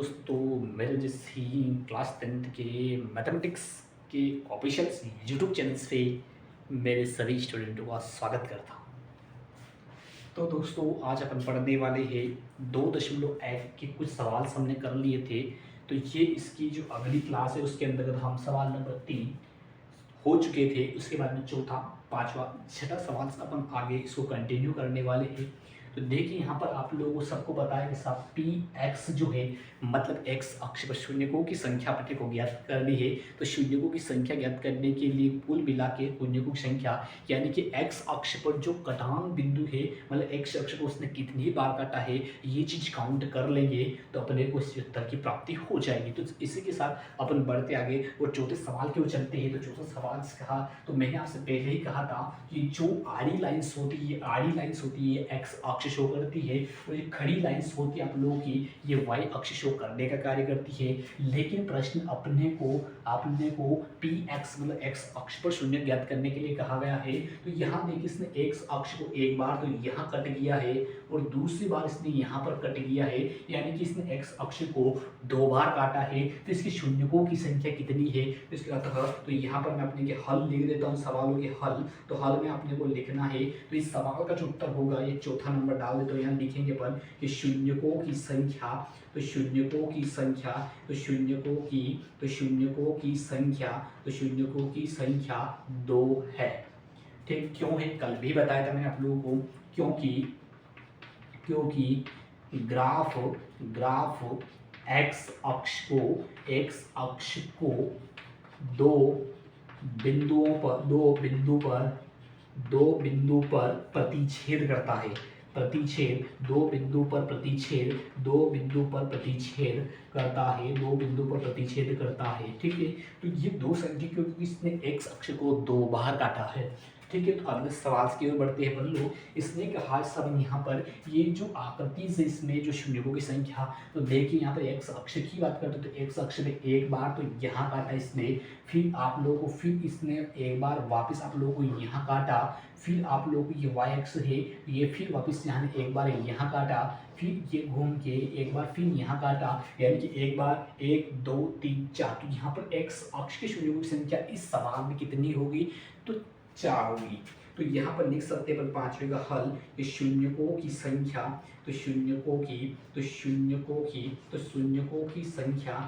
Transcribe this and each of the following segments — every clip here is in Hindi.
दोस्तों, मेरे जैसे क्लास 10th के मैथमेटिक्स के ऑफिशियल यूट्यूब चैनल्स पे मेरे सभी स्टूडेंटों का स्वागत करता हूँ। तो दोस्तों, आज अपन पढ़ने वाले हैं 2.1 के कुछ सवाल हमने कर लिए थे। तो ये इसकी जो अगली क्लास है उसके अंतर्गत हम सवाल नंबर 3 हो चुके थे। उसके बाद में चौथा, पांचवा, छठा सवाल से अपन आगे इसको कंटिन्यू करने वाले हैं। तो देखिए, यहाँ पर आप लोगों को सबको पता है कि साहब पी एक्स जो है मतलब एक्स अक्ष पर शून्यकों की संख्या अपने को ज्ञात करनी है। तो शून्यकों की संख्या ज्ञात करने के लिए कुल मिला के शून्यकों की संख्या यानी कि एक्स अक्ष पर जो कटान बिंदु है मतलब एक्स अक्ष को उसने कितनी बार काटा है ये चीज काउंट कर लेंगे तो अपने को इस उत्तर की प्राप्ति हो जाएगी। तो इसी के साथ अपन बढ़ते आगे और चौथे सवाल की ओर चलते हैं। तो चौथा सवाल से कहा तो मैंने आपसे पहले ही कहा था कि जो आड़ी लाइन्स होती है एक्स अक्ष शो करती है और ये खड़ी लाइन्स होती है आप लोगों की ये वाई अक्ष शो करने का कार्य करती है। लेकिन प्रश्न आपने को पी एक्स मतलब एक्स अक्ष पर शून्य ज्ञात करने के लिए कहा गया है। तो यहाँ देखिए, इसने एक्स अक्ष को एक बार तो यहाँ कट गया है और दूसरी बार इसने यहाँ पर कट गया है, यानी कि इसने एक्स अक्ष को 2 बार काटा है। तो इसकी शून्यकों की संख्या कितनी है तो इसके अतः तो यहाँ पर मैं अपने के हल लिख देता हूँ, सवालों के हल। तो हल में अपने को लिखना है तो इस सवाल का जो उत्तर होगा ये चौथा नंबर डाल दे। तो यहाँ लिखेंगे अपन कि शून्यकों की संख्या तो शून्यकों की संख्या तो शून्यकों की संख्या 2 है। ठीक, क्यों है कल भी बताया था मैंने आप लोगों को, क्योंकि ग्राफ एक्स अक्ष को दो बिंदु पर प्रतिच्छेद करता है। दो बिंदु पर प्रतिच्छेद करता है। ठीक है, तो ये दो संख्या क्योंकि इसने एक्स अक्ष को 2 बार काटा है। ठीक है, तो अगले सवाल की ओर बढ़ते हैं। बल्लो इसने कहा सब यहाँ पर ये जो आकृति से इसमें जो शून्यकों की संख्या, तो देखिए यहाँ पर एक्स अक्ष की बात करते तो एक्स अक्ष में एक बार तो यहाँ काटा इसने, फिर आप लोगों को फिर इसने एक बार वापस आप लोगों को यहाँ काटा, फिर आप लोगों को ये वाई अक्ष है ये फिर वापस यहाँ एक बार यहाँ काटा, फिर ये घूम के एक बार फिर यहाँ काटा, यानी कि एक बार 1 2 3 4। तो यहाँ पर एक्स अक्ष के शून्यकों की संख्या इस सवाल में कितनी होगी तो 4 होगी। तो यहाँ पर लिख सकते हैं पांचवे का हल ये शून्यकों की संख्या तो शून्यकों की संख्या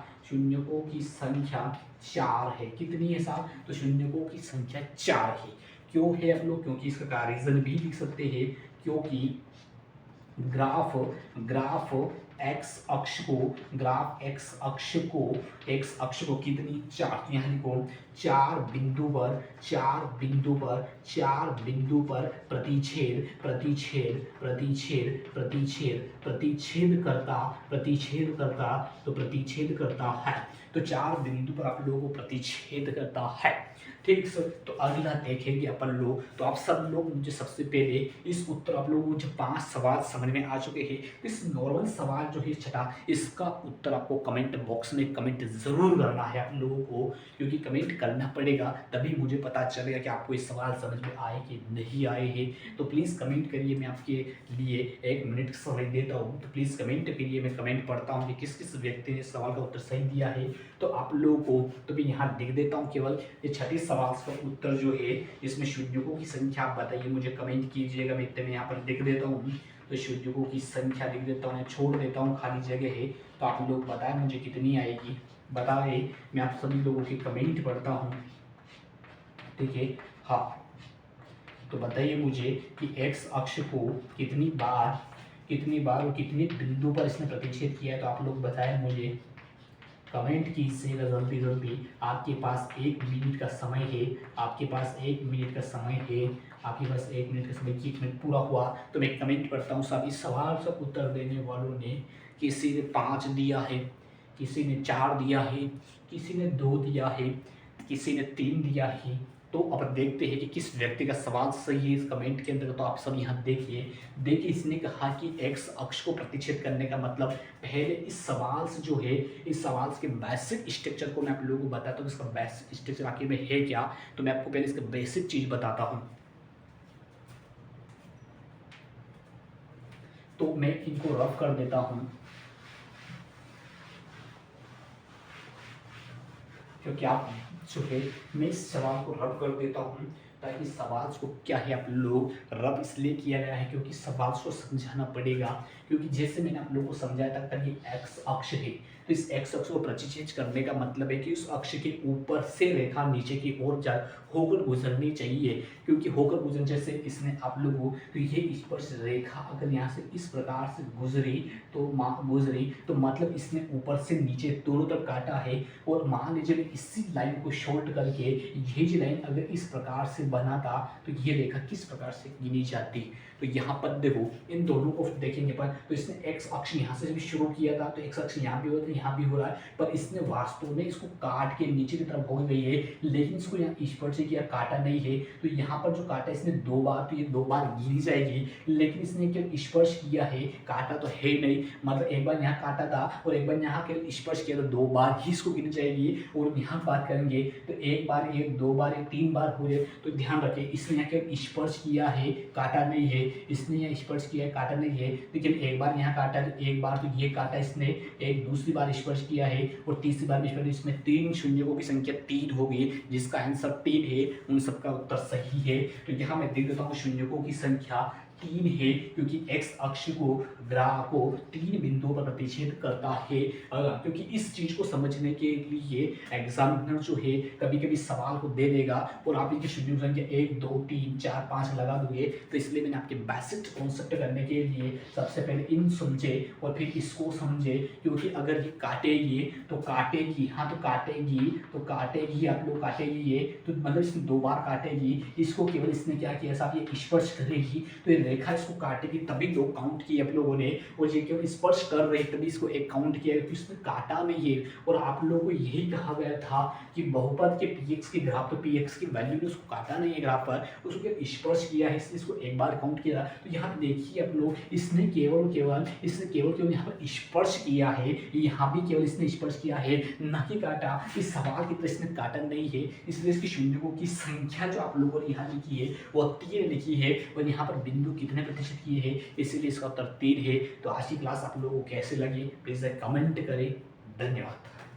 4 है। कितनी है साहब तो शून्यकों की संख्या 4 है। क्यों है आप लोग, क्योंकि इसका रीजन भी लिख सकते हैं क्योंकि ग्राफ एक्स अक्ष को कितनी 4, यहाँ लिखो 4 बिंदु पर प्रतिच्छेद करता है। तो 4 बिंदु पर आप लोगों को प्रतिच्छेद करता है। ठीक सर, तो अगला देखेंगे अपन लोग। तो आप सब लोग मुझे सबसे पहले इस उत्तर आप लोगों को जो 5 सवाल समझ में आ चुके हैं। इस नॉर्मल सवाल जो है छठा, इसका उत्तर आपको कमेंट बॉक्स में कमेंट जरूर करना है आप लोगों को, क्योंकि कमेंट करना पड़ेगा तभी मुझे पता चलेगा कि आपको ये सवाल समझ में आए कि नहीं आए हैं। तो प्लीज़ कमेंट करिए, मैं आपके लिए 1 मिनट समय देता हूँ। तो प्लीज़ कमेंट करिए, मैं कमेंट पढ़ता हूँ कि किस किस व्यक्ति ने सवाल का उत्तर सही दिया है। तो आप लोगों को तो मैं यहाँ लिख देता हूँ केवल ये छठे सवाल का उत्तर जो है इसमें शून्यकों की संख्या आप बताइए, मुझे कमेंट कीजिएगा। मैं यहाँ पर लिख देता हूँ तो शून्यकों की संख्या लिख देता हूँ, छोड़ देता हूँ खाली जगह है। तो आप लोग बताएं मुझे कितनी आएगी, बताए। मैं आप सभी लोगों के कमेंट पढ़ता हूँ। ठीक है, हाँ, तो बताइए मुझे कि एक्स अक्ष को कितनी बार और कितने बिंदु पर इसने प्रतिच्छेद किया है। तो आप लोग बताएं मुझे, कमेंट कीजिएगा जल्दी। आपके पास 1 मिनट का समय है, आपके पास 1 मिनट का समय पूरा हुआ तो मैं कमेंट पढ़ता हूँ। सभी सवाल सब उत्तर देने वालों ने, किसी ने 5 दिया है, किसी ने 4 दिया है, किसी ने 2 दिया है, किसी ने 3 दिया है। तो अब देखते हैं कि किस व्यक्ति का सवाल सही है इस कमेंट के अंदर। तो आप सब यहाँ देखिए इसने कहा कि एक्स अक्ष को प्रतिच्छेद करने का मतलब, पहले इस सवाल से जो है इस सवाल के बेसिक स्ट्रक्चर को मैं आप लोगों को बताता हूँ। इसका बेसिक स्ट्रक्चर आखिर में है क्या, तो मैं आपको पहले इसका बेसिक चीज बताता हूँ। तो मैं इनको रफ कर देता हूँ। क्योंकि आप जो है मैं इस सवाल को रब कर देता हूँ, ताकि सवाल को क्या है आप लोग रब इसलिए किया गया है क्योंकि सवाल को समझाना पड़ेगा। क्योंकि जैसे मैंने आप लोगों को समझाया था कि एक्स अक्ष है, तो इस एक्स अक्ष को प्रतिच्छेद करने का मतलब है कि उस अक्ष के ऊपर से रेखा नीचे की ओर जा होकर गुजरनी चाहिए। क्योंकि होकर गुजरने जैसे इसने आप लोगों तो ये स्पर्श रेखा अगर यहाँ से इस प्रकार से गुजरी तो मतलब इसने ऊपर से नीचे दोनों तरफ काटा है। और मान लीजिए इसी लाइन को शॉर्ट करके ये जो लाइन अगर इस प्रकार से बना था तो ये रेखा किस प्रकार से गिनी जाती। तो यहाँ पर देखो इन दोनों को देखेंगे तो इसने एक्स अक्ष यहाँ से भी शुरू किया था, तो एक्स अक्ष यहाँ भी हो रहा है, यहाँ भी हो रहा है, पर इसने वास्तव में इसको काट के नीचे की तरफ हो गई है, लेकिन इसको यहाँ स्पर्श से किया, काटा नहीं है। तो यहाँ पर जो काटा इसने 2 बार, तो ये 2 बार गिनी जाएगी, लेकिन इसने केवल स्पर्श किया है, काटा तो है नहीं। मतलब एक बार यहाँ काटा था और एक बार यहाँ केवल स्पर्श किया, तो 2 बार ही इसको गिनी जाएगी। और यहाँ बात करेंगे तो 1 बार 1 2 बार 1 3 बार हो जाए, तो ध्यान रखें इसने यहाँ केवल स्पर्श किया है, काटा नहीं है। इसने यहाँ स्पर्श किया है, काटा नहीं है, लेकिन एक बार यहाँ काटा, तो एक बार तो ये काटा इसने, एक दूसरी बार स्पर्श किया है और तीसरी बार स्पर्श, इसमें 3 शून्यों की संख्या 3 होगी, जिसका आंसर 3 है। उन सबका उत्तर सही है। तो यहाँ मैं देख देता हूँ शून्यों की संख्या 3 है, क्योंकि एक्स अक्ष को ग्राह को 3 बिंदुओं पर प्रतिच्छेद करता है। क्योंकि इस चीज को समझने के लिए एग्जामिनर जो है कभी कभी सवाल को दे देगा और आप इनके शून्यों की संख्या 1 2 3 4 5 लगा दोगे। तो इसलिए मैंने आपके बेसिक कॉन्सेप्ट करने के लिए सबसे पहले इन समझे और फिर इसको समझे। क्योंकि अगर ये काटेगी तो काटेगी, हाँ तो काटेगी आप लोग, काटेगी ये तो मतलब इसने 2 बार काटेगी, इसको केवल इसने क्या किया साहब ये स्पर्श करेगी, तो ये रेखा इसको काटेगी, तभी 2 काउंट किए आप लोगों ने। और ये केवल स्पर्श कर रहे तभी इसको 1 काउंट किया, क्योंकि इसने काटा नहीं है। और आप लोगों को यही कहा गया था कि बहुपद के px के ग्राफ, तो px की वैल्यू ने उसको काटा नहीं है ग्राफ पर, उसको केवल स्पर्श किया है, इसलिए इसको 1 बार काउंट किया। तो यहाँ पे देखिए आप लोग, इसने केवल यहाँ पर स्पर्श किया है, यहाँ भी केवल इसने स्पर्श किया है, ना कि काटा। इस सवाल की तरह इसने काटा नहीं है, इसलिए इसकी शून्यों की संख्या जो आप लोगों ने यहाँ लिखी है वो 3 लिखी है। और यहाँ पर बिंदु कितने प्रतिशत किए हैं, इसीलिए इसका उत्तर 3 है। तो आज की क्लास आप लोगों को कैसे लगी प्लीज कमेंट करें। धन्यवाद।